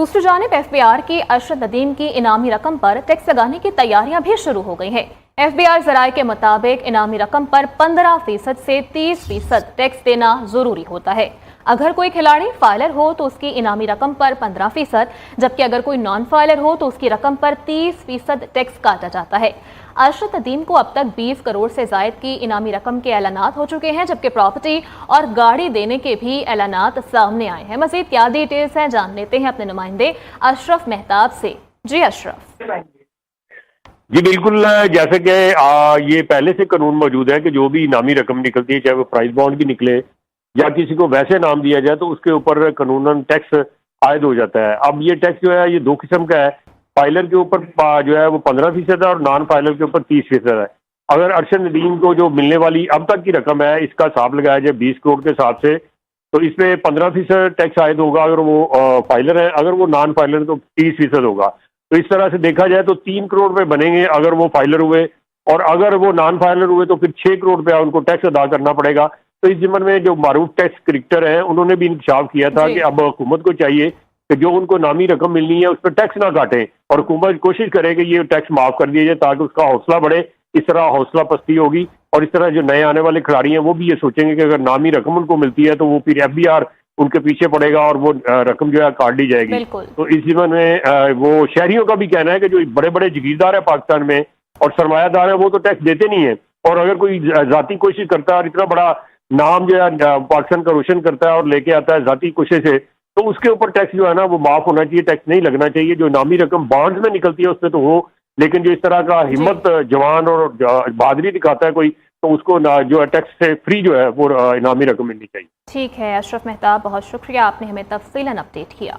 दूसरी जानिब एफबीआर की अरशद नदीम की इनामी रकम पर टैक्स लगाने की तैयारियां भी शुरू हो गई हैं। एफबीआर जराये के मुताबिक इनामी रकम पर 15% से 30% टैक्स देना जरूरी होता है। अगर कोई खिलाड़ी फाइलर हो तो उसकी इनामी रकम पर 15%, जबकि अगर कोई नॉन फाइलर हो तो उसकी रकम पर 30% टैक्स काटा जाता है। अरशद नदीम को अब तक 20 करोड़ से जायद की इनामी रकम के ऐलानात हो चुके हैं, जबकि प्रॉपर्टी और गाड़ी देने के भी ऐलानात सामने आए हैं। मजीद क्या डिटेल्स हैं जान लेते हैं अपने नुमाइंदे अशरफ मेहताब से। जी अशरफ। जी बिल्कुल, जैसे कि ये पहले से कानून मौजूद है कि जो भी इनामी रकम निकलती है, चाहे वो प्राइज बॉन्ड की निकले या किसी को वैसे नाम दिया जाए, तो उसके ऊपर कानूनन टैक्स आयद हो जाता है। अब ये टैक्स जो है ये दो किस्म का है। फाइलर के ऊपर जो है वो 15% है और नॉन फाइलर के ऊपर 30% है। अगर अरशद नदीम को जो मिलने वाली अब तक की रकम है, इसका हिसाब लगाया जाए 20 करोड़ के हिसाब से, तो इसमें 15% टैक्स आयद होगा अगर वो फाइलर है। अगर वो नॉन फाइलर तो 30% होगा। तो इस तरह से देखा जाए तो 3 करोड़ रुपए बनेंगे अगर वो फाइलर हुए, और अगर वो नॉन फाइलर हुए तो फिर 6 करोड़ रुपया उनको टैक्स अदा करना पड़ेगा। तो इस जिम्मन में जो मारूफ टैक्स क्रिकेटर हैं उन्होंने भी इंकशाफ किया था कि अब हुकूमत को चाहिए कि जो उनको नामी रकम मिलनी है उस पर टैक्स ना काटें, और हुकूमत कोशिश करे कि ये टैक्स माफ कर दिया जाए ताकि उसका हौसला बढ़े। इस तरह हौसला पस्ती होगी, और इस तरह जो नए आने वाले खिलाड़ी हैं वो भी ये सोचेंगे कि अगर नामी रकम उनको मिलती है तो वो फिर एफबीआर उनके पीछे पड़ेगा और वो रकम जो है काट ली जाएगी। तो इस जीवन में वो शहरियों का भी कहना है कि जो बड़े बड़े जागीरदार है पाकिस्तान में और सरमायादार है वो तो टैक्स देते नहीं है, और अगर कोई जाती कोशिश करता है और इतना बड़ा नाम जो है पाकिस्तान का रोशन करता है और लेके आता है जाती कोशिश से, तो उसके ऊपर टैक्स जो है ना वो माफ होना चाहिए, टैक्स नहीं लगना चाहिए। जो नामी रकम बॉन्ड्स में निकलती है उस पर तो हो, लेकिन जो इस तरह का हिम्मत जवान और बहादुरी दिखाता है कोई, तो उसको जो है टैक्स से फ्री जो है वो इनामी रकम मिलनी चाहिए। ठीक है अशरफ मेहताब, बहुत शुक्रिया, आपने हमें तफसीलन अपडेट किया।